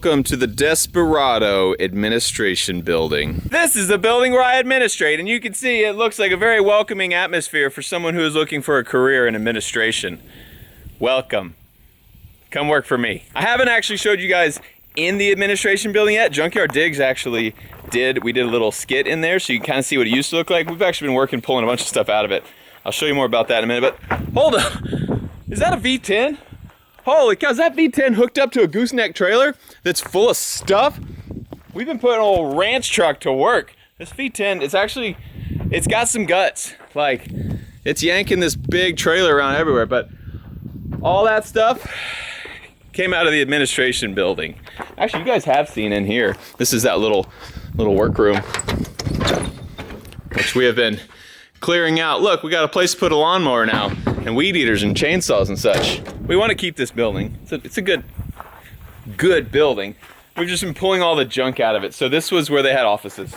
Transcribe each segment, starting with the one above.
Welcome to the Desperado Administration Building. This is the building where I administrate, and you can see it looks like a very welcoming atmosphere for someone who is looking for a career in administration. Welcome. Come work for me. I haven't actually showed you guys in the administration building yet. Junkyard Digs actually we did a little skit in there so you can kind of see what it used to look like. We've actually been working pulling a bunch of stuff out of it. I'll show you more about that in a minute, but hold up. Is that a V10? Holy cow, is that V10 hooked up to a gooseneck trailer that's full of stuff? We've been putting an old ranch truck to work. This V10, it's got some guts. Like, it's yanking this big trailer around everywhere, but all that stuff came out of the administration building. Actually, you guys have seen in here. This is that little workroom, which we have been clearing out. Look, we got a place to put a lawnmower now, and weed eaters and chainsaws and such. We want to keep this building. It's a good building. We've just been pulling all the junk out of it. So this was where they had offices.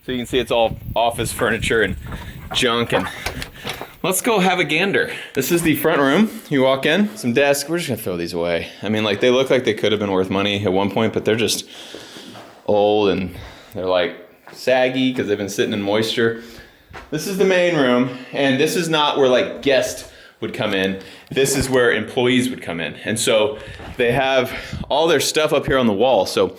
So you can see it's all office furniture and junk. And let's go have a gander. This is the front room. You walk in, some desks. We're just gonna throw these away. I mean, like, they look like they could have been worth money at one point, but they're just old and they're like saggy because they've been sitting in moisture. This is the main room, and this is not where like guests would come in. This is where employees would come in. And so they have all their stuff up here on the wall. So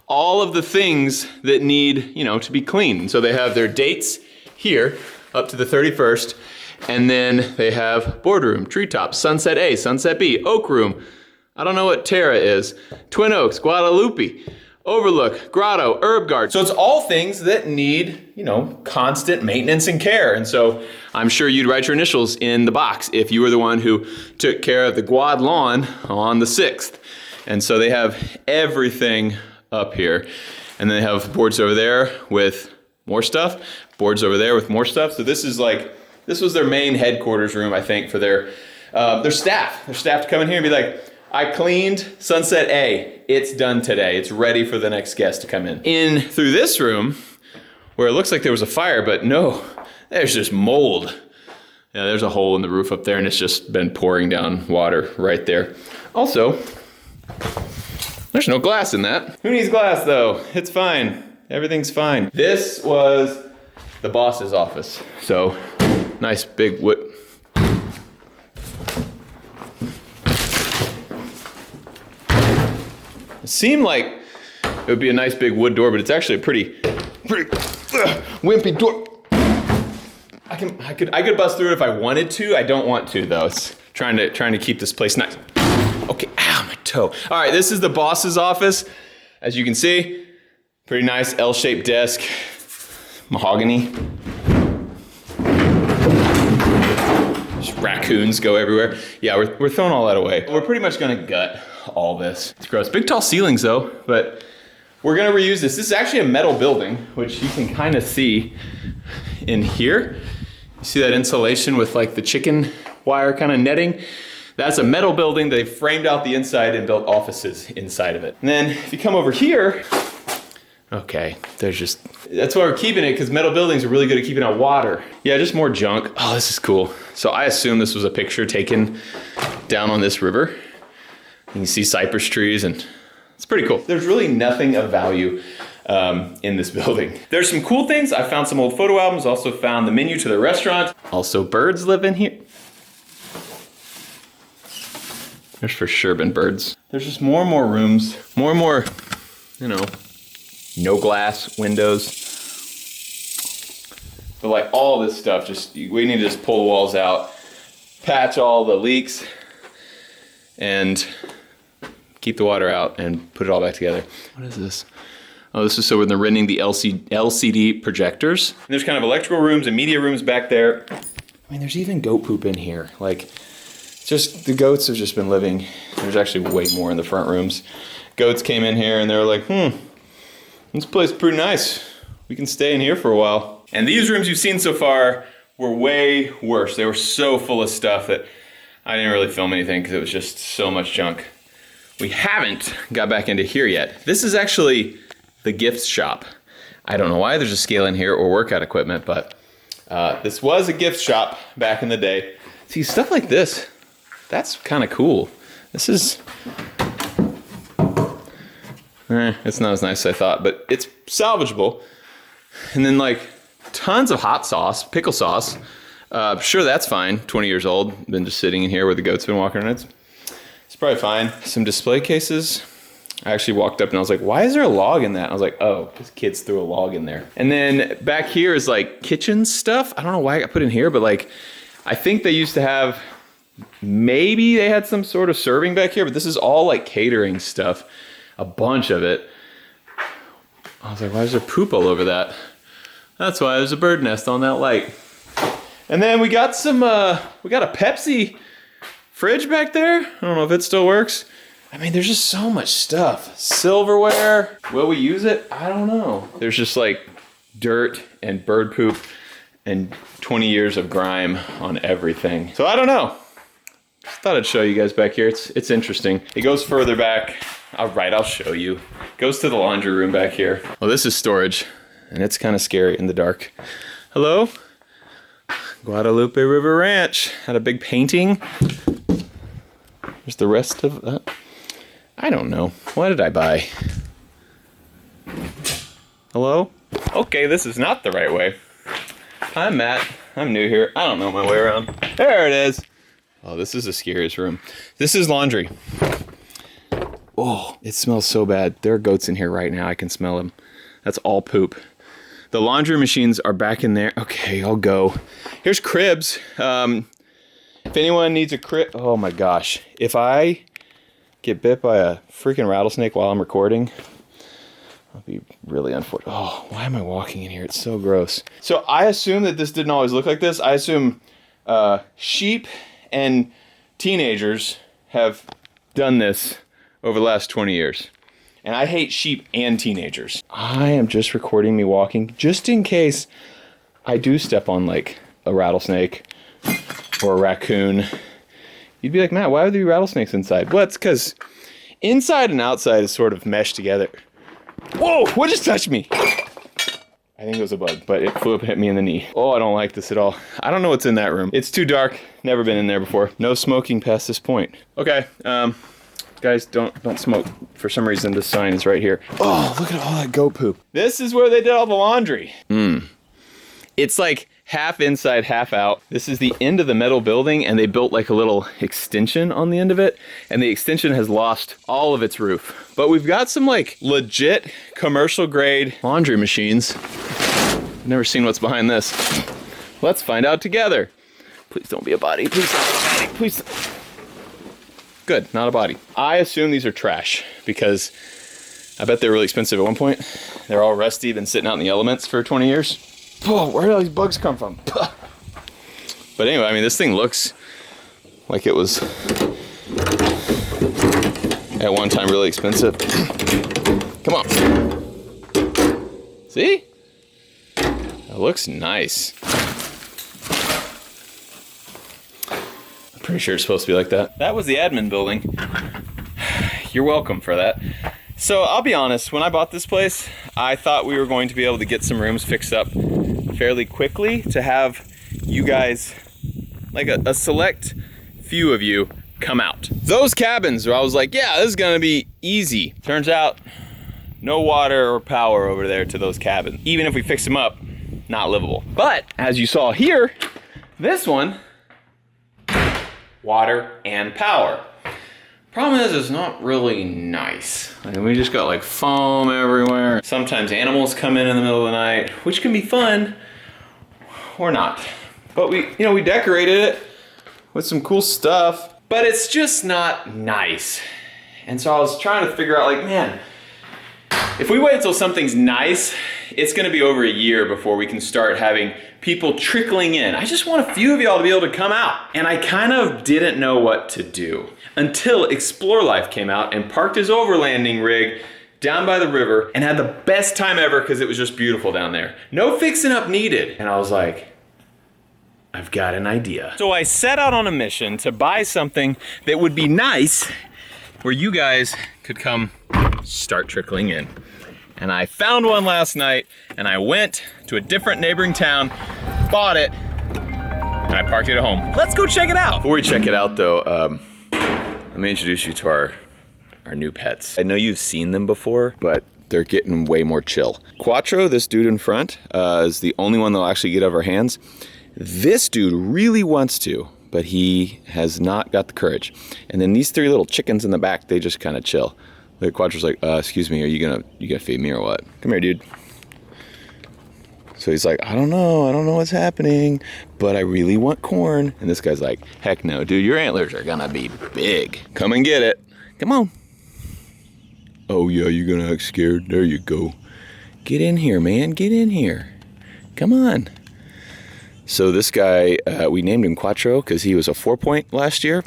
all of the things that need, to be cleaned. And so they have their dates here up to the 31st. And then they have boardroom, treetop, sunset A, sunset B, oak room. I don't know what Terra is. Twin Oaks, Guadalupe, Overlook, Grotto, Herb Garden. So it's all things that need, constant maintenance and care. And so I'm sure you'd write your initials in the box if you were the one who took care of the Guad lawn on the 6th. And so they have everything up here. And then they have boards over there with more stuff, boards over there with more stuff. So this was their main headquarters room, I think, for their staff. Their staff to come in here and be like, I cleaned Sunset A. It's done today. It's ready for the next guest to come in. In through this room, where it looks like there was a fire, but no, there's just mold. Yeah, there's a hole in the roof up there, and it's just been pouring down water right there. Also, there's no glass in that. Who needs glass, though? It's fine. Everything's fine. This was the boss's office. So, nice big wood. It seemed like it would be a nice big wood door, but it's actually a pretty wimpy door. I could bust through it if I wanted to. I don't want to though. It's trying to keep this place nice. Okay, ow, my toe. All right, this is the boss's office. As you can see, pretty nice L-shaped desk, mahogany. Just raccoons go everywhere. Yeah, we're throwing all that away. We're pretty much gonna gut all this. It's gross. Big tall ceilings though, but we're gonna reuse this. This is actually a metal building, which you can kind of see in here. You see that insulation with like the chicken wire kind of netting? That's a metal building. They framed out the inside and built offices inside of it. And then if you come over here, okay, that's why we're keeping it, because metal buildings are really good at keeping out water. Yeah, just more junk. Oh, this is cool. So I assume this was a picture taken down on this river. You can see cypress trees, and it's pretty cool. There's really nothing of value in this building. There's some cool things. I found some old photo albums, also found the menu to the restaurant. Also, birds live in here. There's for sure been birds. There's just more and more rooms, more and more, no glass windows. But like all this stuff, we need to just pull the walls out, patch all the leaks, and keep the water out and put it all back together. What is this? Oh, this is so when they're renting the LCD projectors. And there's kind of electrical rooms and media rooms back there. I mean, there's even goat poop in here. Like, just the goats have just been living. There's actually way more in the front rooms. Goats came in here and they were like, this place is pretty nice. We can stay in here for a while. And these rooms you've seen so far were way worse. They were so full of stuff that I didn't really film anything because it was just so much junk. We haven't got back into here yet. This is actually the gift shop. I don't know why there's a scale in here or workout equipment, but this was a gift shop back in the day. See, stuff like this, that's kind of cool. This is It's not as nice as I thought, but it's salvageable. And then like tons of hot sauce, pickle sauce. Sure, that's fine. 20 years old, been just sitting in here where the goat's been walking around. It's probably fine. Some display cases. I actually walked up and I was like, why is there a log in that? I was like, oh, because kids threw a log in there. And then back here is like kitchen stuff. I don't know why I got put in here, but like, I think they used to have, maybe they had some sort of serving back here, but this is all like catering stuff. A bunch of it. I was like, why is there poop all over that? That's why there's a bird nest on that light. And then we got some, we got a Pepsi fridge back there. I don't know if it still works. I mean, there's just so much stuff. Silverware, will we use it? I don't know. There's just like dirt and bird poop and 20 years of grime on everything. So I don't know. Just thought I'd show you guys back here. It's interesting. It goes further back. All right, I'll show you. Goes to the laundry room back here. Well, this is storage, and it's kind of scary in the dark. Hello? Guadalupe River Ranch. Had a big painting. There's the rest of that. I don't know. What did I buy? Hello? Okay, this is not the right way. I'm Matt. I'm new here. I don't know my way around. There it is. Oh, this is the scariest room. This is laundry. Oh, it smells so bad. There are goats in here right now. I can smell them. That's all poop. The laundry machines are back in there. Okay, I'll go. Here's cribs. If anyone needs a crib, oh my gosh. If I get bit by a freaking rattlesnake while I'm recording, I'll be really unfortunate. Oh, why am I walking in here? It's so gross. So I assume that this didn't always look like this. I assume sheep and teenagers have done this over the last 20 years. And I hate sheep and teenagers. I am just recording me walking just in case I do step on like a rattlesnake or a raccoon. You'd be like, Matt, why are there rattlesnakes inside? Well, it's because inside and outside is sort of meshed together. Whoa, what just touched me? I think it was a bug, but it flew up and hit me in the knee. Oh, I don't like this at all. I don't know what's in that room. It's too dark. Never been in there before. No smoking past this point. Okay, guys, don't smoke. For some reason, this sign is right here. Oh, look at all that goat poop. This is where they did all the laundry. It's like half inside, half out. This is the end of the metal building, and they built like a little extension on the end of it, and the extension has lost all of its roof. But we've got some like legit commercial grade laundry machines. I've never seen what's behind this. Let's find out together. Please don't be a body. Please don't be a body. Please. Good, not a body. I assume these are trash because I bet they're really expensive at one point. They're all rusty, been sitting out in the elements for 20 years. Oh, where did all these bugs come from? But anyway, I mean, this thing looks like it was at one time really expensive. Come on. See? It looks nice. I'm pretty sure it's supposed to be like that. That was the admin building. You're welcome for that. So I'll be honest, when I bought this place, I thought we were going to be able to get some rooms fixed up fairly quickly to have you guys, like a select few of you, come out. Those cabins where I was like, yeah, this is gonna be easy. Turns out, no water or power over there to those cabins. Even if we fix them up, not livable. But, as you saw here, this one, water and power. Problem is, it's not really nice. I mean, we just got like foam everywhere. Sometimes animals come in the middle of the night, which can be fun, or not. But we decorated it with some cool stuff, but it's just not nice. And so I was trying to figure out, like, man, if we wait until something's nice, it's gonna be over a year before we can start having people trickling in. I just want a few of y'all to be able to come out. And I kind of didn't know what to do until Explore Life came out and parked his overlanding rig down by the river and had the best time ever because it was just beautiful down there. No fixing up needed. And I was like, I've got an idea. So I set out on a mission to buy something that would be nice where you guys could come start trickling in. And I found one last night, and I went to a different neighboring town, bought it, and I parked it at home. Let's go check it out. Before we check it out though, let me introduce you to our our new pets. I know you've seen them before, but they're getting way more chill. Quattro, this dude in front, is the only one that'll actually get out of our hands. This dude really wants to, but he has not got the courage. And then these three little chickens in the back, they just kind of chill. Like Quattro's like, excuse me, are you gonna feed me or what? Come here, dude. So he's like, I don't know what's happening, but I really want corn. And this guy's like, heck no, dude, your antlers are gonna be big. Come and get it. Come on. Oh yeah, you're gonna act scared? There you go. Get in here, man, get in here. Come on. So this guy, we named him Quattro because he was a 4-point last year.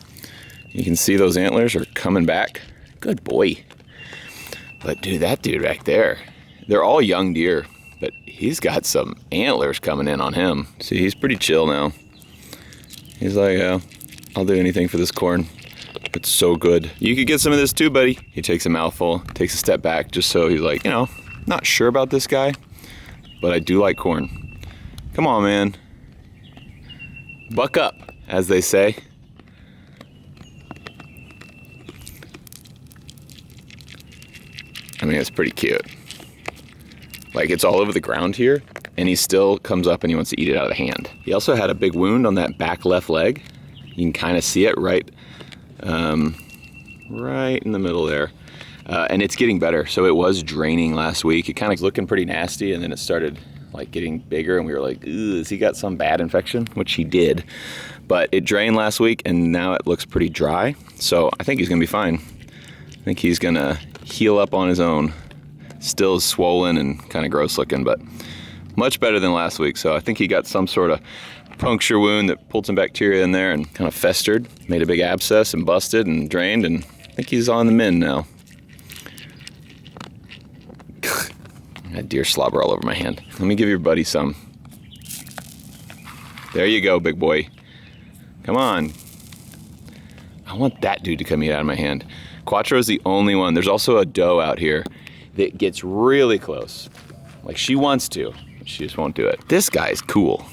You can see those antlers are coming back. Good boy. But dude, that dude right there, they're all young deer, but he's got some antlers coming in on him. See, he's pretty chill now. He's like, I'll do anything for this corn. It's so good. You could get some of this too, buddy. He takes a mouthful, takes a step back, just so he's like, not sure about this guy, but I do like corn. Come on, man. Buck up, as they say. I mean, it's pretty cute. Like, it's all over the ground here, and he still comes up and he wants to eat it out of the hand. He also had a big wound on that back left leg. You can kind of see it right in the middle there. And it's getting better. So it was draining last week. It kind of looking pretty nasty, and then it started like getting bigger, and we were like, has he got some bad infection? Which he did. But it drained last week, and now it looks pretty dry. So I think he's gonna be fine. I think he's gonna heal up on his own. Still swollen and kind of gross looking, but much better than last week. So I think he got some sort of puncture wound that pulled some bacteria in there and kind of festered, made a big abscess and busted and drained, and I think he's on the mend now. I had deer slobber all over my hand. Let me give your buddy some. There you go, big boy. Come on. I want that dude to come eat out of my hand. Quattro is the only one. There's also a doe out here that gets really close. Like, she wants to, but she just won't do it. This guy's cool.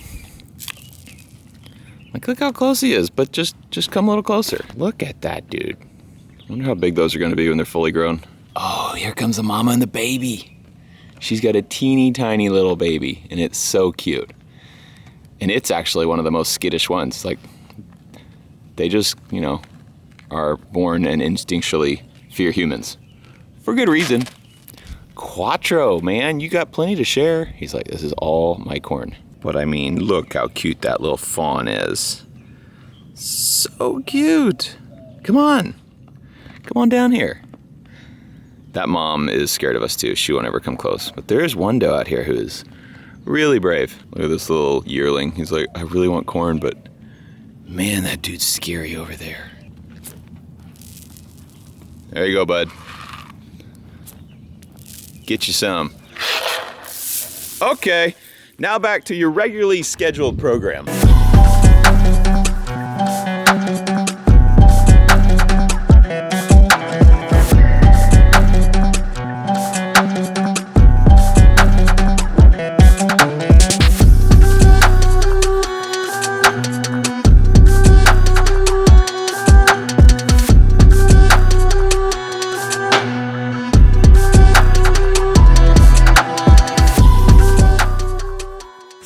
Like, look how close he is, but just come a little closer. Look at that dude. I wonder how big those are gonna be when they're fully grown. Oh, here comes the mama and the baby. She's got a teeny tiny little baby, and it's so cute. And it's actually one of the most skittish ones. Like, they just, are born and instinctually fear humans. For good reason. Quattro, man, you got plenty to share. He's like, this is all my corn. But I mean, look how cute that little fawn is. So cute. Come on. Come on down here. That mom is scared of us too. She won't ever come close. But there is one doe out here who is really brave. Look at this little yearling. He's like, I really want corn, but man, that dude's scary over there. There you go, bud. Get you some. Okay, now back to your regularly scheduled program.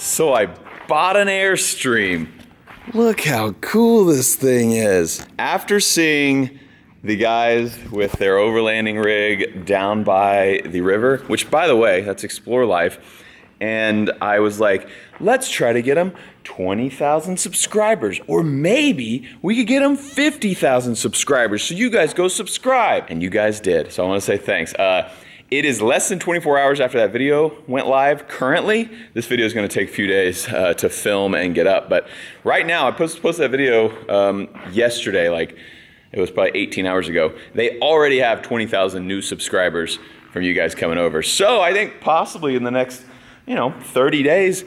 So I bought an Airstream. Look how cool this thing is. After seeing the guys with their overlanding rig down by the river, which by the way, that's Explore Life, and I was like, let's try to get them 20,000 subscribers, or maybe we could get them 50,000 subscribers. So you guys go subscribe. And you guys did, so I wanna say thanks. It is less than 24 hours after that video went live currently. This video is gonna take a few days to film and get up, but right now, I posted that video yesterday, like it was probably 18 hours ago. They already have 20,000 new subscribers from you guys coming over. So I think possibly in the next, 30 days,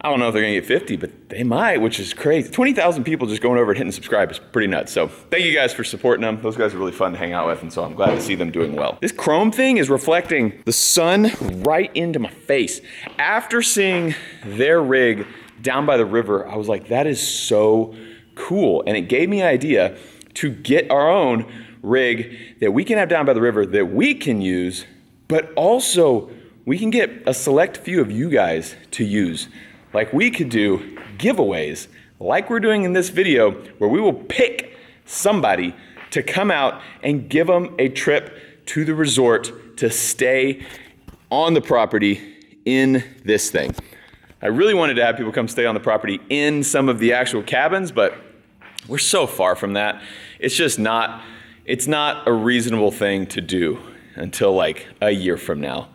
I don't know if they're gonna get 50, but they might, which is crazy. 20,000 people just going over and hitting subscribe is pretty nuts. So thank you guys for supporting them. Those guys are really fun to hang out with, and so I'm glad to see them doing well. This chrome thing is reflecting the sun right into my face. After seeing their rig down by the river, I was like, that is so cool. And it gave me an idea to get our own rig that we can have down by the river that we can use, but also we can get a select few of you guys to use. Like we could do giveaways like we're doing in this video, where we will pick somebody to come out and give them a trip to the resort to stay on the property in this thing. I really wanted to have people come stay on the property in some of the actual cabins, but we're so far from that. It's just not, it's not a reasonable thing to do until like a year from now.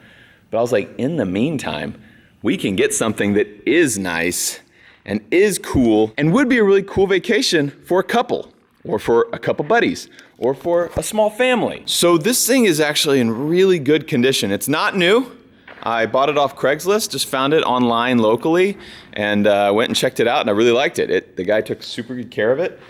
But I was like, in the meantime, we can get something that is nice and is cool and would be a really cool vacation for a couple or for a couple buddies or for a small family. So this thing is actually in really good condition. It's not new. I bought it off Craigslist, just found it online locally, and went and checked it out, and I really liked it. The guy took super good care of it,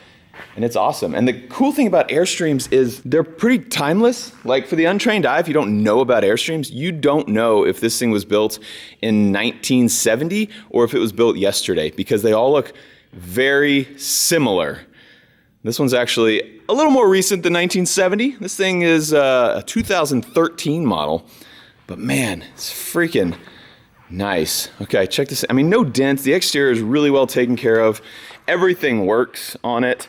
and it's awesome. And the cool thing about Airstreams is they're pretty timeless. Like for the untrained eye, if you don't know about Airstreams, you don't know if this thing was built in 1970 or if it was built yesterday, because they all look very similar. This one's actually a little more recent than 1970. This thing is a 2013 model. But man, it's freaking nice. Okay, check this. I mean, no dents. The exterior is really well taken care of. Everything works on it.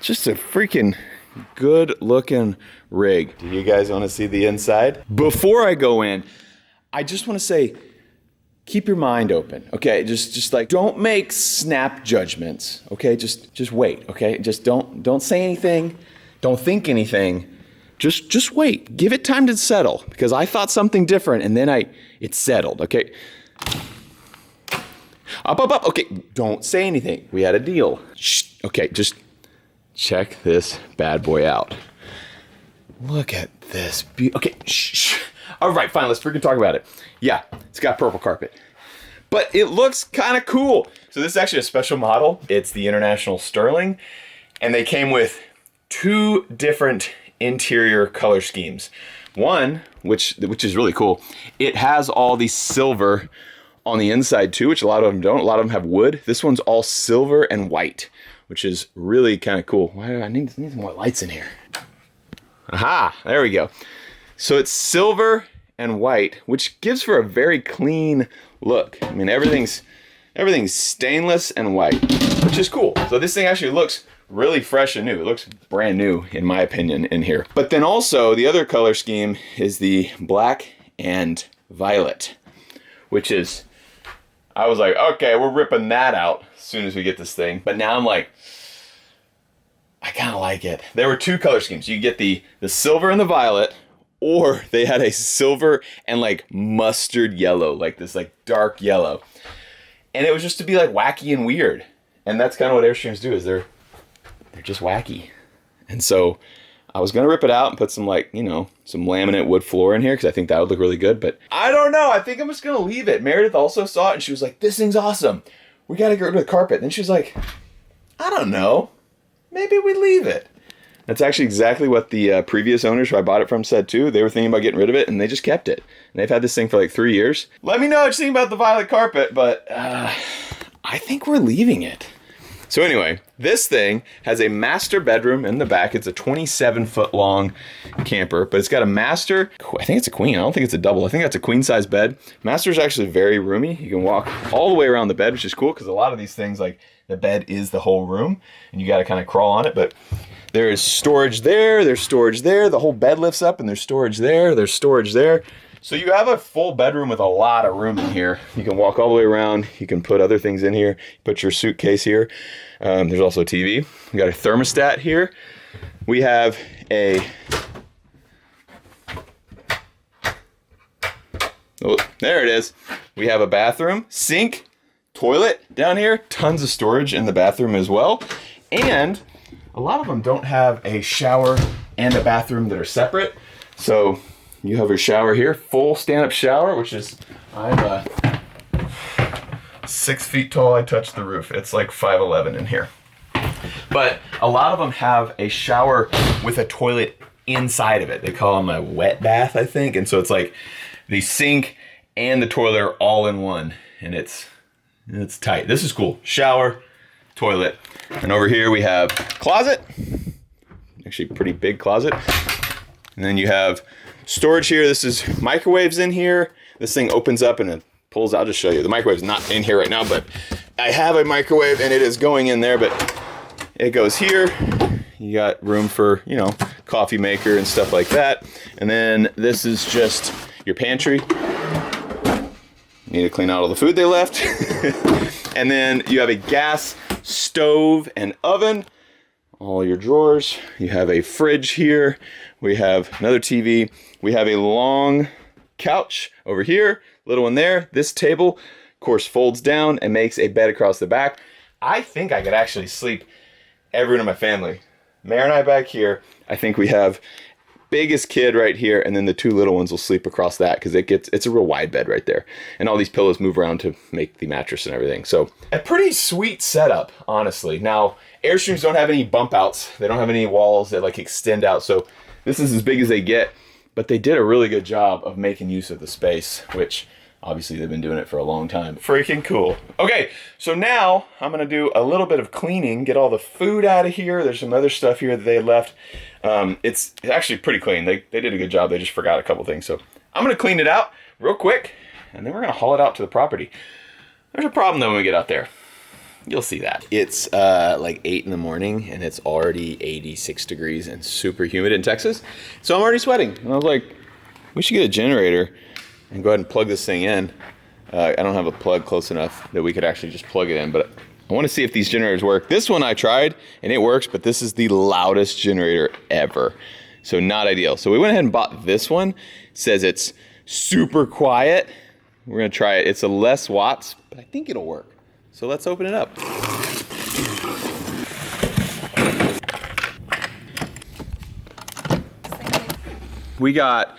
Just a freaking good looking rig. Do you guys want to see the inside? Before I go in, I just want to say, keep your mind open. Okay, just like don't make snap judgments. Okay, just wait. Okay, just don't say anything. Don't think anything. Just wait. Give it time to settle, because I thought something different and then it settled. Okay. Up. Okay, don't say anything. We had a deal. Shh. Okay, just check this bad boy out. Look at this. Okay, shh. All right, fine. Let's freaking talk about it. Yeah, it's got purple carpet, but it looks kind of cool. So this is actually a special model. It's the International Sterling, and they came with two different interior color schemes. One, which is really cool, it has all the silver on the inside too, which a lot of them don't. A lot of them have wood. This one's all silver and white, which is really kind of cool. Why do I need some more lights in here? Aha, there we go. So it's silver and white, which gives for a very clean look. I mean, everything's stainless and white, which is cool. So this thing actually looks really fresh and new. It looks brand new, in my opinion, in here. But then also, the other color scheme is the black and violet, which is, I was like, okay, we're ripping that out as soon as we get this thing. But now I'm like, I kind of like it. There were two color schemes. You get the silver and the violet, or they had a silver and like mustard yellow, like this like dark yellow. And it was just to be like wacky and weird. And that's kind of what Airstreams do, is they're just wacky. And so I was gonna rip it out and put some like, you know, some laminate wood floor in here, because I think that would look really good, but I don't know. I think I'm just gonna leave it. Meredith also saw it and she was like, this thing's awesome. We gotta get rid of the carpet. And then she was like, I don't know. Maybe we leave it. That's actually exactly what the previous owners who I bought it from said too. They were thinking about getting rid of it and they just kept it. And they've had this thing for like 3 years. Let me know what you think about the violet carpet, but I think we're leaving it. So anyway, this thing has a master bedroom in the back. It's a 27-foot long camper, but it's got a master, I think it's a queen. I don't think it's a double. I think that's a queen size bed. Master's actually very roomy. You can walk all the way around the bed, which is cool, because a lot of these things, like the bed is the whole room and you got to kind of crawl on it. But there is storage there, there's storage there. The whole bed lifts up and there's storage there, there's storage there. So you have a full bedroom with a lot of room in here. You can walk all the way around. You can put other things in here. Put your suitcase here. There's also a TV. We got a thermostat here. We have a, oh, there it is. We have a bathroom, sink, toilet down here. Tons of storage in the bathroom as well. And a lot of them don't have a shower and a bathroom that are separate. So you have your shower here, full stand-up shower, which is, I'm 6 feet tall. I touched the roof. It's like 5'11" in here. But a lot of them have a shower with a toilet inside of it. They call them a wet bath, I think. And so it's like the sink and the toilet are all in one, and it's tight. This is cool. Shower, toilet, and over here we have closet. actually pretty big closet. And then you have storage here. This is microwaves in here. This thing opens up and it pulls out. I'll just show you. The microwave's not in here right now, but I have a microwave and it is going in there, but it goes here. You got room for, you know, coffee maker and stuff like that. And then this is just your pantry. Need to clean out all the food they left. And then you have a gas stove and oven. All your drawers. You have a fridge here. We have another TV. We have a long couch over here, little one there. This table, of course, folds down and makes a bed across the back. I think I could actually sleep everyone in my family. Mare and I back here. I think we have biggest kid right here, and then the two little ones will sleep across that because it's a real wide bed right there. And all these pillows move around to make the mattress and everything. So a pretty sweet setup, honestly. Now, Airstreams don't have any bump outs. They don't have any walls that like extend out. So this is as big as they get, but they did a really good job of making use of the space, which obviously they've been doing it for a long time. Freaking cool. Okay, so now I'm gonna do a little bit of cleaning, get all the food out of here. There's some other stuff here that they had left. It's actually pretty clean. They did a good job. They just forgot a couple things. So I'm gonna clean it out real quick, and then we're gonna haul it out to the property. There's a problem though when we get out there. You'll see that. It's like 8 in the morning and it's already 86 degrees and super humid in Texas. So I'm already sweating. And I was like, we should get a generator and go ahead and plug this thing in. I don't have a plug close enough that we could actually just plug it in, but I want to see if these generators work. This one I tried and it works, but this is the loudest generator ever. So not ideal. So we went ahead and bought this one. It says it's super quiet. We're gonna try it. It's a less watts, but I think it'll work. So let's open it up. We got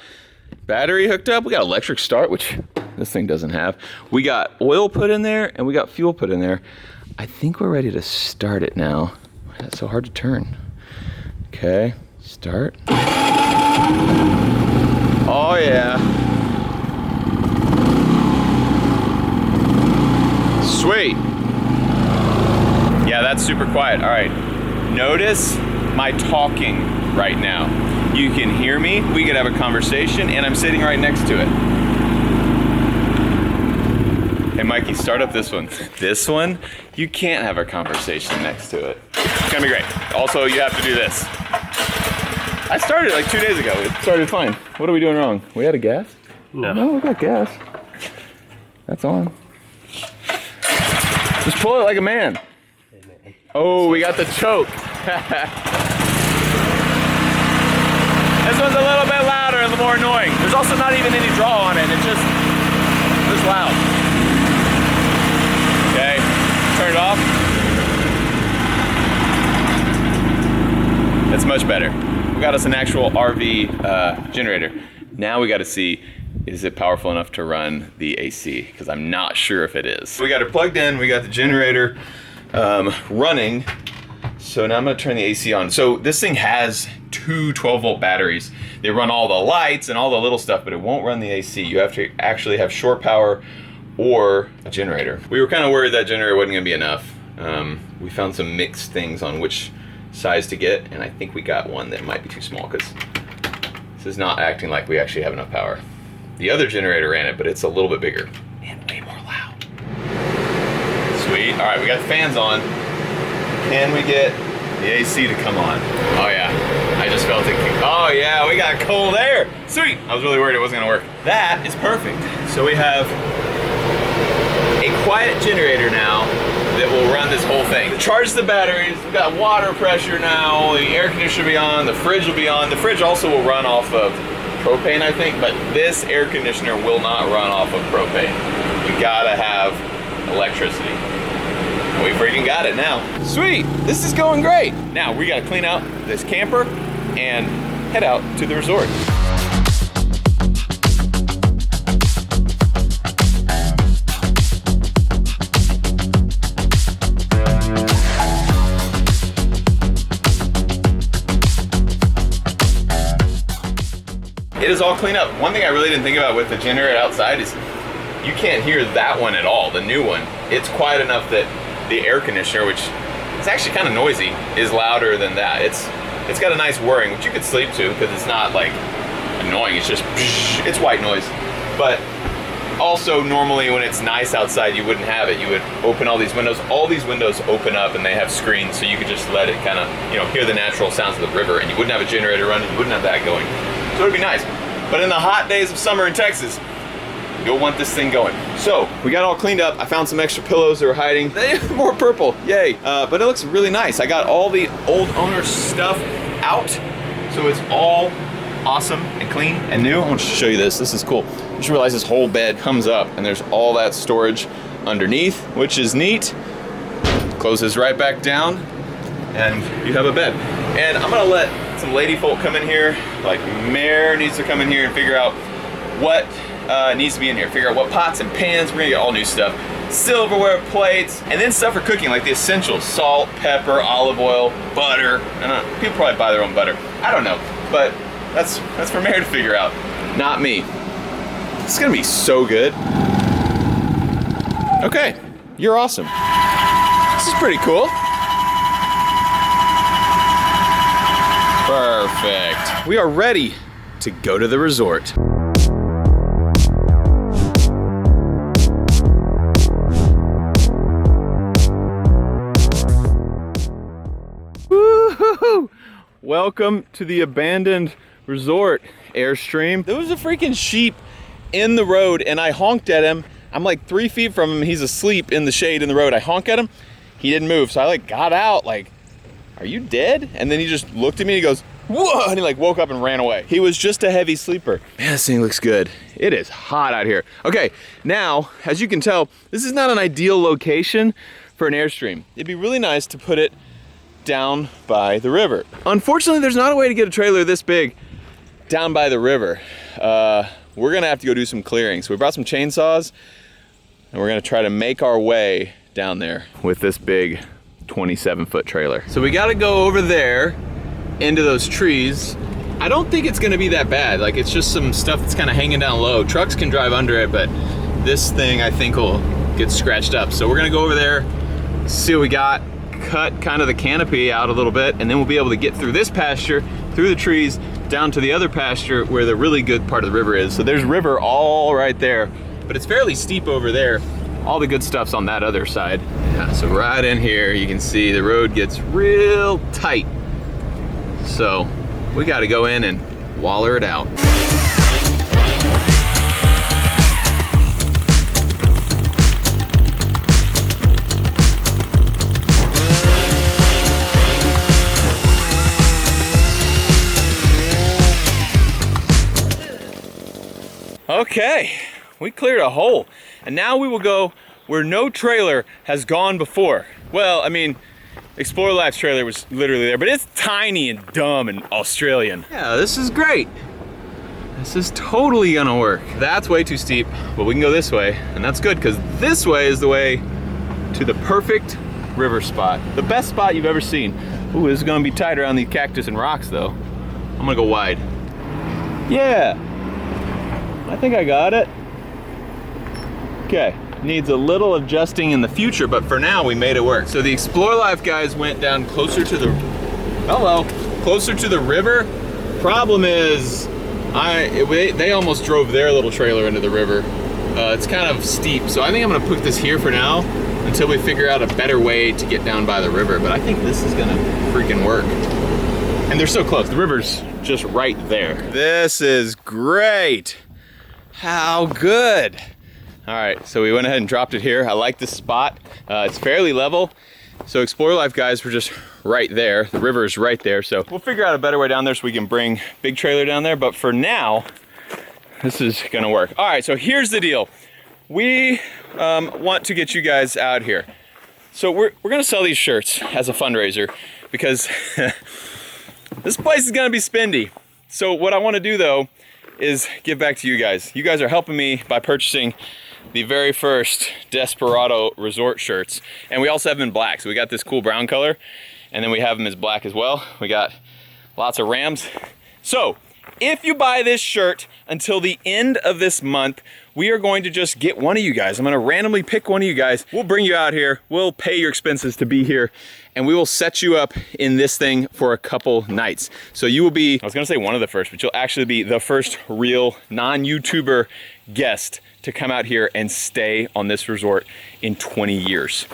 battery hooked up. We got electric start, which this thing doesn't have. We got oil put in there and we got fuel put in there. I think we're ready to start it now. That's so hard to turn. Okay, start. Oh yeah. Sweet. Yeah, that's super quiet. All right, notice my talking right now. You can hear me, we could have a conversation, and I'm sitting right next to it. Hey Mikey, start up this one. This one, you can't have a conversation next to it. It's gonna be great. Also, you have to do this. I started like 2 days ago. It started fine. What are we doing wrong? We had a gas? No, we got gas. That's on. Just pull it like a man. Oh, we got the choke. This one's a little bit louder and more annoying. There's also not even any draw on it. It's just loud. Okay, turn it off. That's much better. We got us an actual RV generator. Now we got to see, is it powerful enough to run the AC? Because I'm not sure if it is. We got it plugged in. We got the generator running. So now I'm gonna turn the AC on. So this thing has two 12-volt batteries. They run all the lights and all the little stuff, but it won't run the AC. You have to actually have shore power or a generator. We were kind of worried that generator wasn't gonna be enough. We found some mixed things on which size to get, and I think we got one that might be too small because this is not acting like we actually have enough power. The other generator ran it, but it's a little bit bigger and way more loud. Sweet. All right, we got the fans on. Can we get the AC to come on? Oh yeah, I just felt it. Oh yeah, we got cold air. Sweet. I was really worried it wasn't gonna work. That is perfect. So we have a quiet generator now that will run this whole thing. Charge the batteries. We've got water pressure now. The air conditioner will be on. The fridge will be on. The fridge also will run off of propane, I think, but this air conditioner will not run off of propane. We gotta have electricity. We freaking got it now. Sweet, this is going great. Now we gotta clean out this camper and head out to the resort. It is all cleaned up. One thing I really didn't think about with the generator outside is you can't hear that one at all, the new one. It's quiet enough that the air conditioner, which is actually kind of noisy, is louder than that. It's It's got a nice whirring, which you could sleep to because it's not like annoying. It's just, it's white noise. But also normally when it's nice outside, you wouldn't have it. You would open all these windows. All these windows open up and they have screens, so you could just let it kind of, you know, hear the natural sounds of the river, and you wouldn't have a generator running, you wouldn't have that going. So it'd be nice. But in the hot days of summer in Texas, you'll want this thing going. So we got all cleaned up. I found some extra pillows that were hiding. More purple, yay. But it looks really nice. I got all the old owner stuff out, so it's all awesome and clean and new. I want to show you this. This is cool. You just realize this whole bed comes up and there's all that storage underneath, which is neat. Closes right back down and you have a bed. And I'm gonna let some lady folk come in here, like Mare needs to come in here and figure out what needs to be in here. Figure out what pots and pans. We're gonna get all new stuff. Silverware, plates, and then stuff for cooking, like the essentials: salt, pepper, olive oil, butter. I don't know, people probably buy their own butter. I don't know, but that's for Mare to figure out, not me. It's gonna be so good. Okay, you're awesome. This is pretty cool. Perfect. We are ready to go to the resort. Woo-hoo-hoo. Welcome to the abandoned resort, Airstream. There was a freaking sheep in the road and I honked at him. I'm like 3 feet from him. He's asleep in the shade in the road. I honk at him. He didn't move. So I like got out like, are you dead? And then he just looked at me and he goes, whoa, and he like woke up and ran away. He was just a heavy sleeper. Man, this thing looks good. It is hot out here. Okay, now, as you can tell, this is not an ideal location for an Airstream. It'd be really nice to put it down by the river. Unfortunately, there's not a way to get a trailer this big down by the river. We're gonna have to go do some clearing. So we brought some chainsaws and we're gonna try to make our way down there with this big 27-foot trailer. So we gotta go over there into those trees. I don't think it's gonna be that bad. Like, it's just some stuff that's kind of hanging down low. Trucks can drive under it, but this thing I think will get scratched up. So we're gonna go over there, see what we got, cut kind of the canopy out a little bit, and then we'll be able to get through this pasture, through the trees, down to the other pasture where the really good part of the river is. So there's river all right there, but it's fairly steep over there. All the good stuff's on that other side. Yeah, so right in here, you can see the road gets real tight. So we gotta go in and waller it out. Okay, we cleared a hole, and now we will go where no trailer has gone before. Well, I mean, Explore Life's trailer was literally there, but it's tiny and dumb and Australian. Yeah, this is great. This is totally gonna work. That's way too steep, but we can go this way, and that's good because this way is the way to the perfect river spot. The best spot you've ever seen. Ooh, this is gonna be tight around these cactus and rocks though. I'm gonna go wide. Yeah. I think I got it. Okay, needs a little adjusting in the future, but for now we made it work. So the Explore Life guys went down closer to the, closer to the river. Problem is, they almost drove their little trailer into the river. It's kind of steep, so I think I'm gonna put this here for now until we figure out a better way to get down by the river, but I think this is gonna freaking work. And they're so close, the river's just right there. This is great. How good. All right, so we went ahead and dropped it here. I like this spot. It's fairly level. So Explore Life guys were just right there. The river is right there. So we'll figure out a better way down there so we can bring big trailer down there. But for now, this is gonna work. All right, so here's the deal. We want to get you guys out here. So we're gonna sell these shirts as a fundraiser because this place is gonna be spendy. So what I wanna do though is give back to you guys. You guys are helping me by purchasing the very first Desperado Resort shirts. And we also have them in black. So we got this cool brown color, and then we have them as black as well. We got lots of Rams. So if you buy this shirt, until the end of this month, we are going to just get one of you guys. I'm gonna randomly pick one of you guys. We'll bring you out here. We'll pay your expenses to be here, and we will set you up in this thing for a couple nights. So you will be, I was gonna say one of the first, but you'll actually be the first real non-YouTuber guest to come out here and stay on this resort in 20 years.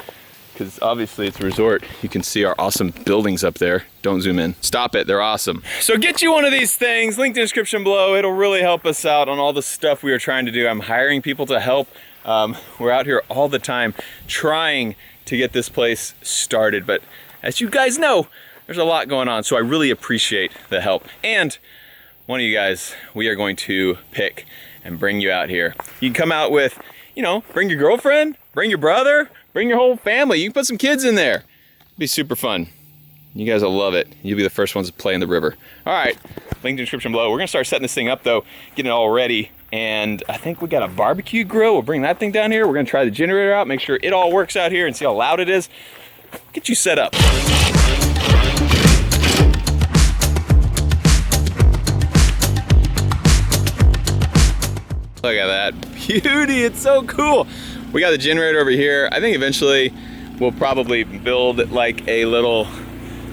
Because obviously it's a resort. You can see our awesome buildings up there. Don't zoom in. Stop it, they're awesome. So get you one of these things, link in the description below. It'll really help us out on all the stuff we are trying to do. I'm hiring people to help. We're out here all the time trying to get this place started. But as you guys know, there's a lot going on. So I really appreciate the help. And one of you guys, we are going to pick and bring you out here. You can come out with, you know, bring your girlfriend, bring your brother, bring your whole family. You can put some kids in there. It'll be super fun. You guys will love it. You'll be the first ones to play in the river. All right, link in the description below. We're gonna start setting this thing up though, getting it all ready. And I think we got a barbecue grill. We'll bring that thing down here. We're gonna try the generator out, make sure it all works out here and see how loud it is. Get you set up. Look at that beauty, it's so cool. We got the generator over here. I think eventually we'll probably build like a little,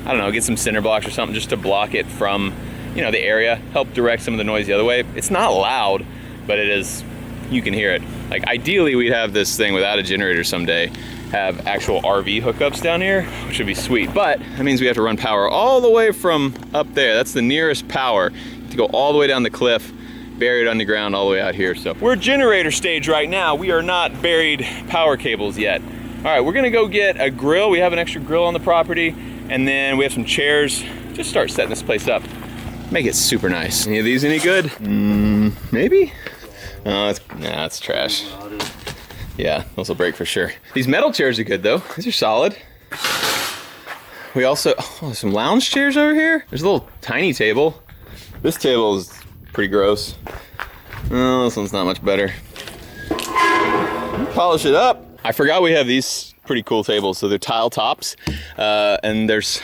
I don't know, get some cinder blocks or something just to block it from, you know, the area, help direct some of the noise the other way. It's not loud, but it is, you can hear it. Like ideally we'd have this thing without a generator someday, have actual RV hookups down here, which would be sweet. But that means we have to run power all the way from up there. That's the nearest power to go all the way down the cliff, buried underground all the way out here. So we're generator stage right now. We are not buried power cables yet. All right, we're gonna go get a grill. We have an extra grill on the property, and then we have some chairs. Just start setting this place up. Make it super nice. Any of these any good? Maybe? Oh, it's trash. Yeah, those will break for sure. These metal chairs are good though. These are solid. We also, oh, some lounge chairs over here. There's a little tiny table. This table is pretty gross. Oh, this one's not much better. Polish it up. I forgot we have these pretty cool tables. So they're tile tops, and there's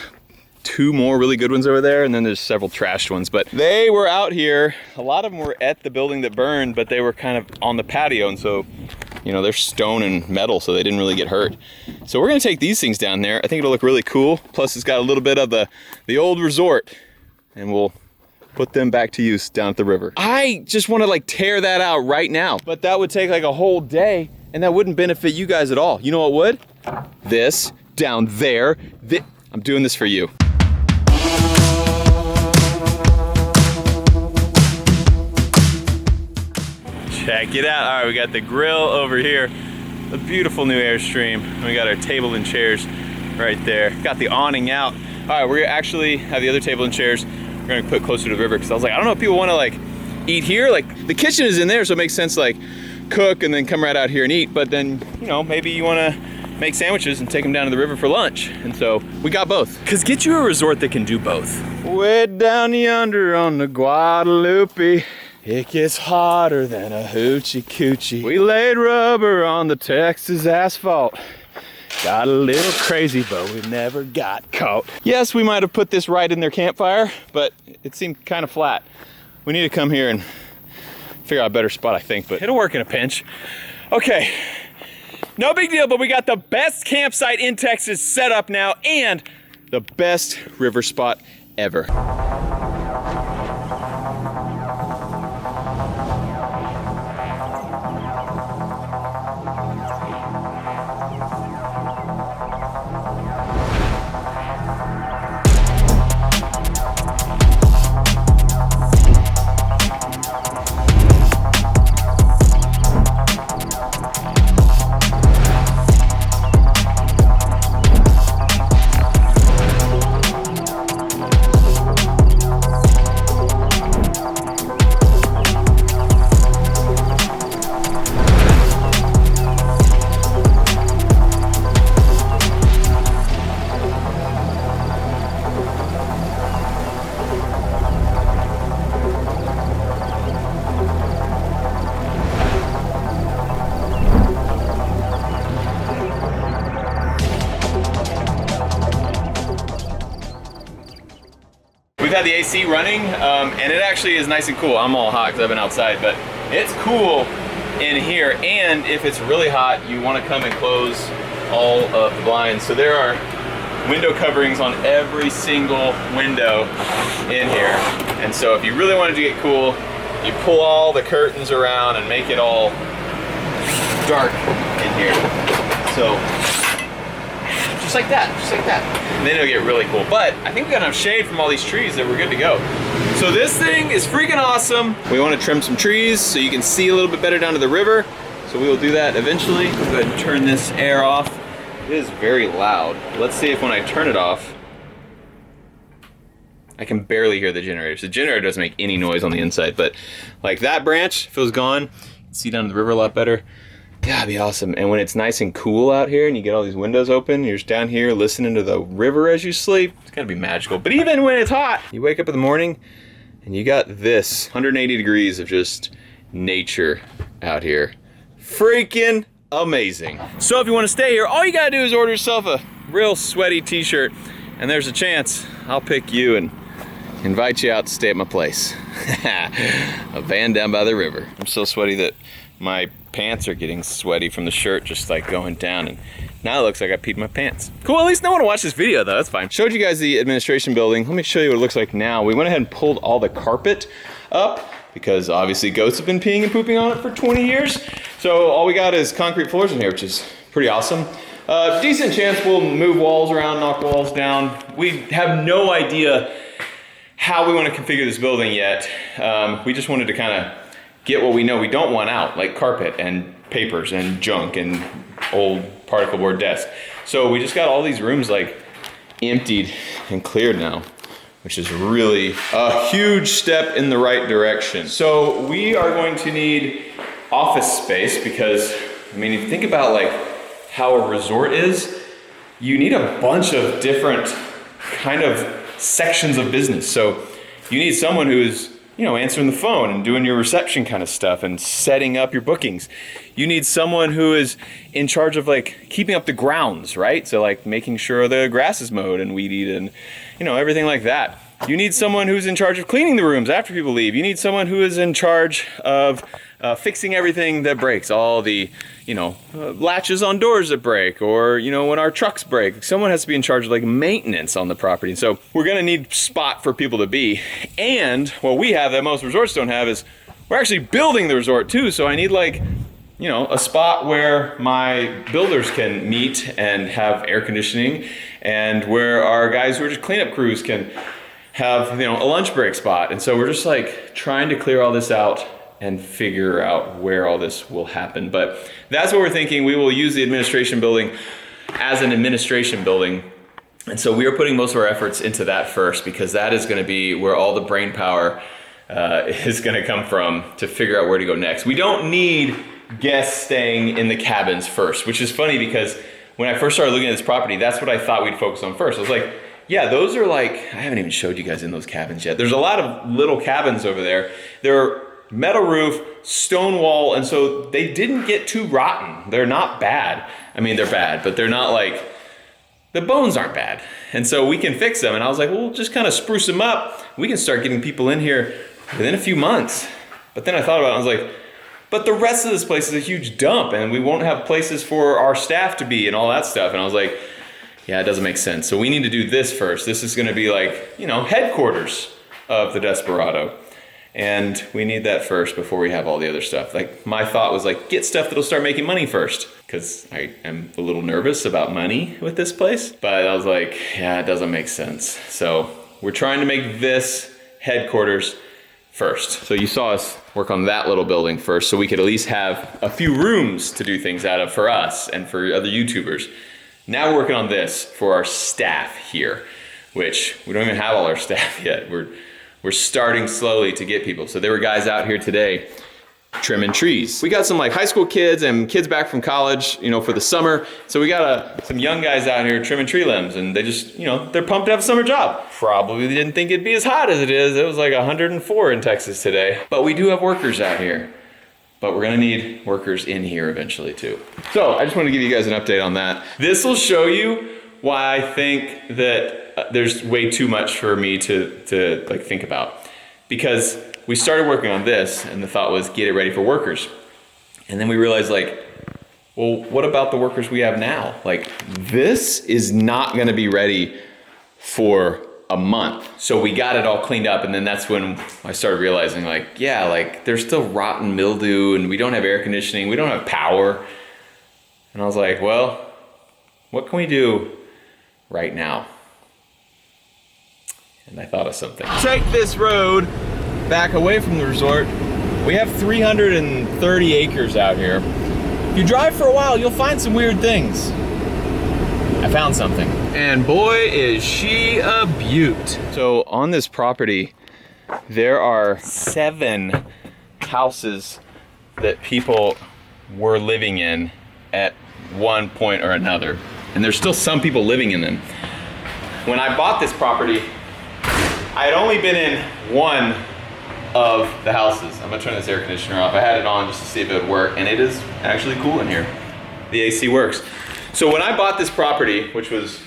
two more really good ones over there, and then there's several trashed ones. But they were out here. A lot of them were at the building that burned, but they were kind of on the patio, and so, you know, they're stone and metal, so they didn't really get hurt. So we're gonna take these things down there. I think it'll look really cool. Plus it's got a little bit of the old resort, and we'll put them back to use down at the river. I just want to like tear that out right now, but that would take like a whole day, and that wouldn't benefit you guys at all. You know what would? This down there. I'm doing this for you. Check it out. All right, we got the grill over here, the beautiful new Airstream. We got our table and chairs right there. Got the awning out. All right, we're gonna actually have the other table and chairs. We're gonna put closer to the river because I was like, I don't know if people want to like eat here. Like the kitchen is in there, so it makes sense like cook and then come right out here and eat. But then, you know, maybe you want to make sandwiches and take them down to the river for lunch. And so we got both. Cause get you a resort that can do both. Way down yonder on the Guadalupe, it gets hotter than a hoochie coochie. We laid rubber on the Texas asphalt. Got a little crazy, but we never got caught. Yes, we might have put this right in their campfire, but it seemed kind of flat. We need to come here and figure out a better spot, I think, but it'll work in a pinch. Okay, no big deal, but we got the best campsite in Texas set up now and the best river spot ever. we've had the AC running, and it actually is nice and cool. I'm all hot because I've been outside, but it's cool in here. And if it's really hot, you want to come and close all of the blinds. So there are window coverings on every single window in here. And so if you really wanted to get cool, you pull all the curtains around and make it all dark in here. So just like that, And then it'll get really cool. But I think we got enough shade from all these trees that we're good to go. So this thing is freaking awesome. We want to trim some trees so you can see a little bit better down to the river. So we will do that eventually. Go ahead and turn this air off. It is very loud. Let's see if when I turn it off, I can barely hear the generator. So the generator doesn't make any noise on the inside, but like that branch, if it was gone, you can see down to the river a lot better. That'd be awesome. And when it's nice and cool out here and you get all these windows open, you're just down here listening to the river as you sleep, it's gotta be magical. But even when it's hot, you wake up in the morning and you got this 180 degrees of just nature out here. Freaking amazing. So if you want to stay here, all you gotta do is order yourself a real sweaty t-shirt, and there's a chance I'll pick you and invite you out to stay at my place. A van down by the river. I'm so sweaty that my pants are getting sweaty from the shirt just like going down, and now it looks like I peed my pants. Cool, at least no one will watch this video though, that's fine. Showed you guys the administration building. Let me show you what it looks like now. We went ahead and pulled all the carpet up because obviously ghosts have been peeing and pooping on it for 20 years. So all we got is concrete floors in here, which is pretty awesome. Decent chance we'll move walls around, knock walls down. We have no idea how we want to configure this building yet. We just wanted to kind of get what we know we don't want out, like carpet and papers and junk and old particle board desks. So we just got all these rooms like emptied and cleared now, which is really a huge step in the right direction. So we are going to need office space because, I mean, if you think about like how a resort is, you need a bunch of different kind of sections of business. So you need someone who's, you know, answering the phone and doing your reception kind of stuff and setting up your bookings. You need someone who is in charge of like keeping up the grounds, right? So like making sure the grass is mowed and weeded and, you know, everything like that. You need someone who's in charge of cleaning the rooms after people leave. You need someone who is in charge of fixing everything that breaks, all the, you know, latches on doors that break, or, you know, when our trucks break. Someone has to be in charge of like maintenance on the property. So we're gonna need spot for people to be. And what we have that most resorts don't have is we're actually building the resort too. So I need like, you know, a spot where my builders can meet and have air conditioning, and where our guys who are just cleanup crews can have, you know, a lunch break spot. And so we're just like trying to clear all this out and figure out where all this will happen. But that's what we're thinking. We will use the administration building as an administration building. And so we are putting most of our efforts into that first, because that is gonna be where all the brain power is gonna come from to figure out where to go next. We don't need guests staying in the cabins first, which is funny because when I first started looking at this property, that's what I thought we'd focus on first. I was like, yeah, those are like, I haven't even showed you guys in those cabins yet. There's a lot of little cabins over there. They're metal roof, stone wall, and so they didn't get too rotten. They're not bad. I mean, they're bad, but they're not like, the bones aren't bad. And so we can fix them. And I was like, well, we'll just kind of spruce them up. We can start getting people in here within a few months. But then I thought about it, I was like, but the rest of this place is a huge dump, and we won't have places for our staff to be and all that stuff. And I was like, yeah, it doesn't make sense. So we need to do this first. This is gonna be like, you know, headquarters of the Desperado. And we need that first before we have all the other stuff. Like, my thought was like, get stuff that'll start making money first, because I am a little nervous about money with this place. But I was like, yeah, it doesn't make sense. So we're trying to make this headquarters first. So you saw us work on that little building first, so we could at least have a few rooms to do things out of for us and for other YouTubers. Now we're working on this for our staff here, which we don't even have all our staff yet. We're starting slowly to get people. So there were guys out here today trimming trees. We got some like high school kids and kids back from college, you know, for the summer. So we got some young guys out here trimming tree limbs, and they just, you know, they're pumped to have a summer job. Probably didn't think it'd be as hot as it is. It was like 104 in Texas today. But we do have workers out here. But we're gonna need workers in here eventually too. So I just want to give you guys an update on that. This will show you why I think that there's way too much for me to like think about. Because we started working on this and the thought was get it ready for workers. And then we realized like, well, what about the workers we have now? Like this is not gonna be ready for a month. So we got it all cleaned up, and then that's when I started realizing like, yeah, like there's still rotten mildew and we don't have air conditioning, we don't have power. And I was like, well, what can we do right now? And I thought of something. Take this road back away from the resort. We have 330 acres out here. If you drive for a while, you'll find some weird things. I found something. And boy, is she a beaut. So on this property, there are 7 houses that people were living in at one point or another. And there's still some people living in them. When I bought this property, I had only been in one of the houses. I'm gonna turn this air conditioner off. I had it on just to see if it would work, and it is actually cool in here. The AC works. So when I bought this property, which was,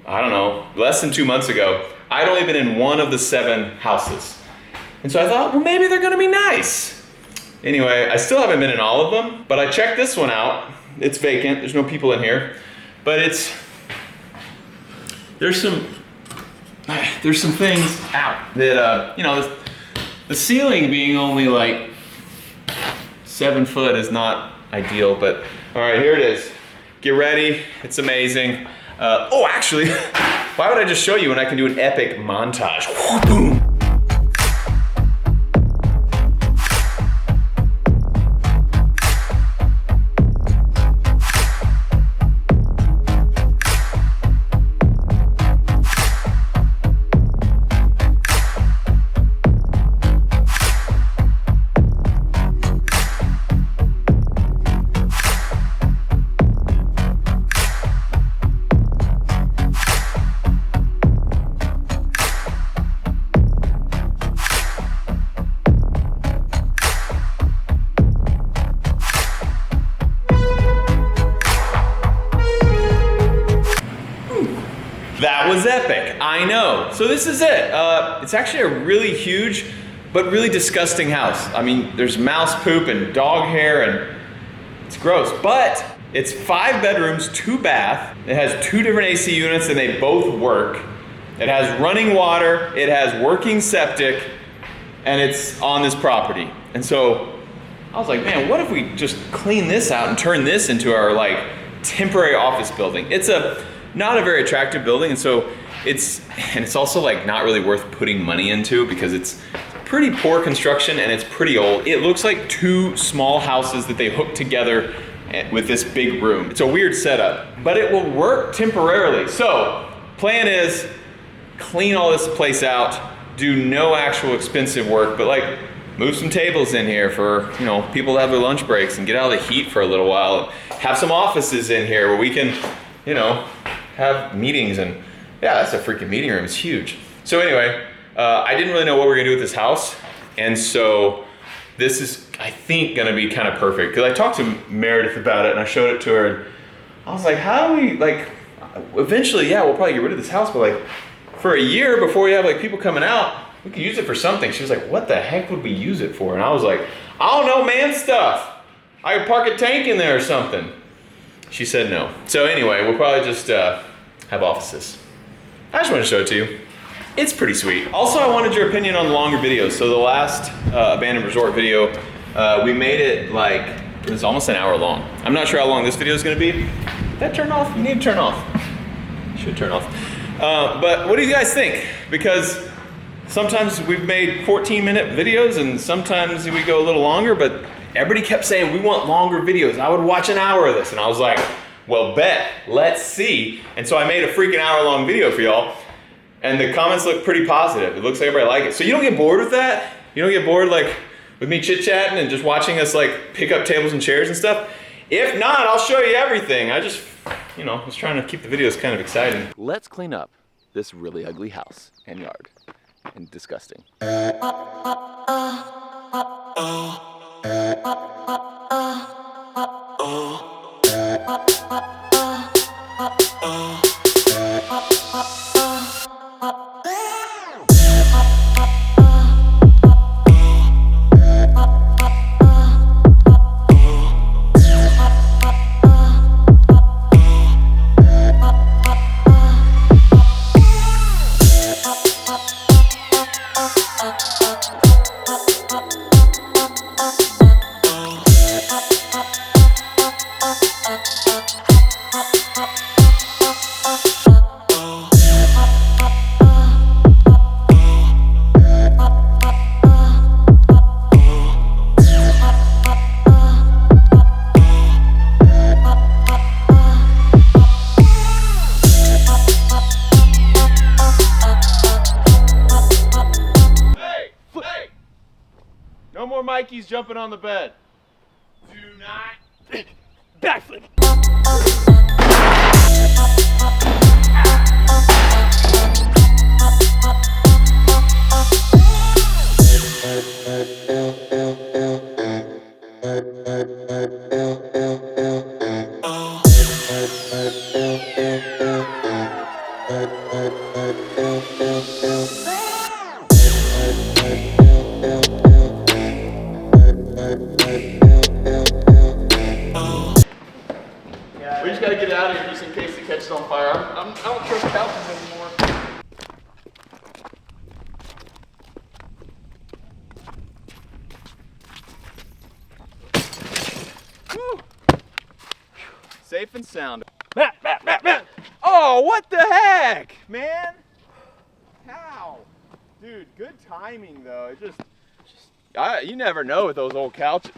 I don't know, less than 2 months ago, I'd only been in one of the 7 houses. And so I thought, well, maybe they're gonna be nice. Anyway, I still haven't been in all of them, but I checked this one out. It's vacant, there's no people in here, but there's some things out that, you know, the ceiling being only like 7 foot is not ideal, but all right, here it is. Get ready, it's amazing. Oh, actually, why would I just show you when I can do an epic montage? Boom. That was epic, I know. So this is it. It's actually a really huge, but really disgusting house. I mean, there's mouse poop and dog hair and it's gross, but it's 5 bedrooms, 2 bath. It has 2 different AC units and they both work. It has running water, it has working septic, and it's on this property. And so I was like, man, what if we just clean this out and turn this into our like temporary office building? It's not a very attractive building, and so it's also like not really worth putting money into because it's pretty poor construction and it's pretty old. It looks like 2 small houses that they hooked together with this big room. It's a weird setup, but it will work temporarily. So plan is clean all this place out, do no actual expensive work, but like move some tables in here for, you know, people to have their lunch breaks and get out of the heat for a little while. Have some offices in here where we can, you know, have meetings. And yeah, that's a freaking meeting room, it's huge. So anyway, I didn't really know what we were gonna do with this house. And so this is, I think, gonna be kind of perfect. Cause I talked to Meredith about it and I showed it to her and I was like, how do we, like, eventually, yeah, we'll probably get rid of this house, but like for a year before we have like people coming out, we could use it for something. She was like, what the heck would we use it for? And I was like, I don't know, man, stuff. I could park a tank in there or something. She said no. So anyway, we'll probably just have offices. I just want to show it to you. It's pretty sweet. Also, I wanted your opinion on longer videos. So the last abandoned resort video, we made it like, it was almost an hour long. I'm not sure how long this video is gonna be. Did that turn off? You need to turn off. Should turn off. But what do you guys think? Because sometimes we've made 14-minute videos and sometimes we go a little longer, but everybody kept saying, we want longer videos. I would watch an hour of this. And I was like, well, bet, let's see. And so I made a freaking hour-long video for y'all. And the comments look pretty positive. It looks like everybody liked it. So you don't get bored with that? You don't get bored like with me chit-chatting and just watching us like pick up tables and chairs and stuff? If not, I'll show you everything. I just, you know, was trying to keep the videos kind of exciting. Let's clean up this really ugly house and yard. And disgusting. No more Mikey's jumping on the bed. Do not backflip. We just gotta get out of here just in case it catches on fire. I don't trust couches anymore. Woo. Safe and sound. Oh, what the heck, man? How? Dude, good timing though. It just you never know with those old couches.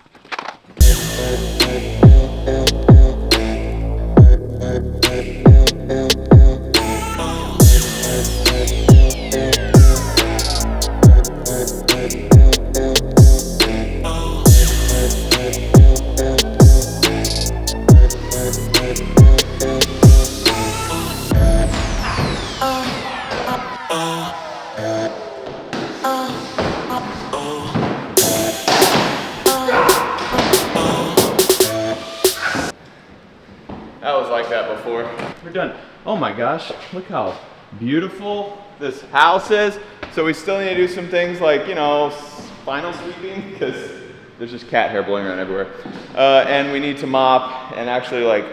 That was like that before. We're done. Oh my gosh, look how beautiful this house is. So we still need to do some things like, you know, final sweeping, because there's just cat hair blowing around everywhere. And we need to mop and actually like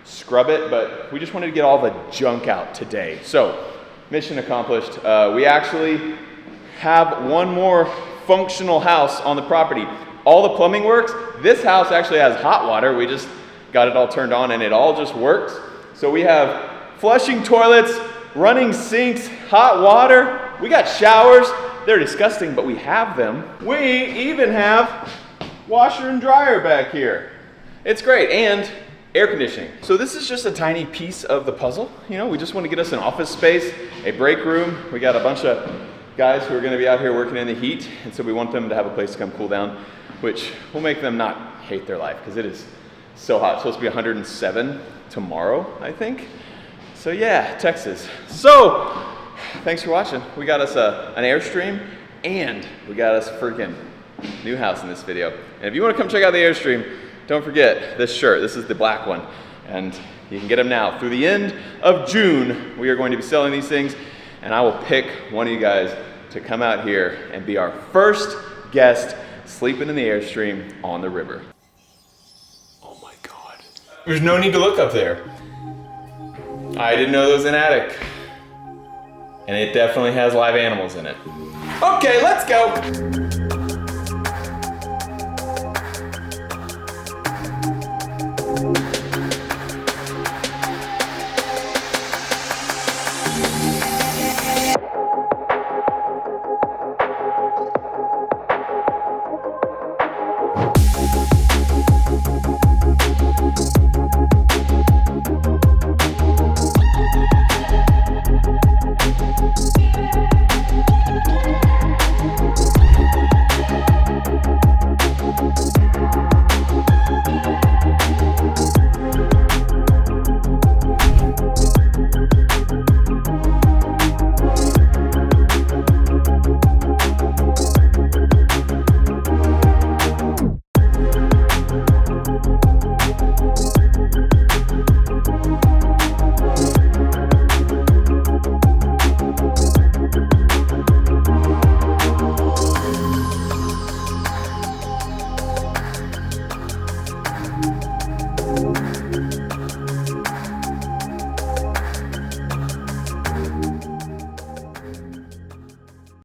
scrub it, but we just wanted to get all the junk out today. So, mission accomplished. We actually have one more functional house on the property. All the plumbing works. This house actually has hot water. We just got it all turned on and it all just works. So we have flushing toilets, running sinks, hot water. We got showers. They're disgusting, but we have them. We even have washer and dryer back here. It's great, and air conditioning. So this is just a tiny piece of the puzzle. You know, we just want to get us an office space, a break room. We got a bunch of guys who are going to be out here working in the heat, and so we want them to have a place to come cool down, which will make them not hate their life, because it is so hot. It's supposed to be 107 tomorrow, I think. So yeah, Texas. So, thanks for watching. We got us an Airstream, and we got us a freaking new house in this video. And if you want to come check out the Airstream, don't forget this shirt. This is the black one, and you can get them now. Through the end of June, we are going to be selling these things, and I will pick one of you guys to come out here and be our first guest sleeping in the Airstream on the river. Oh my God. There's no need to look up there. I didn't know there was an attic. And it definitely has live animals in it. Okay, let's go.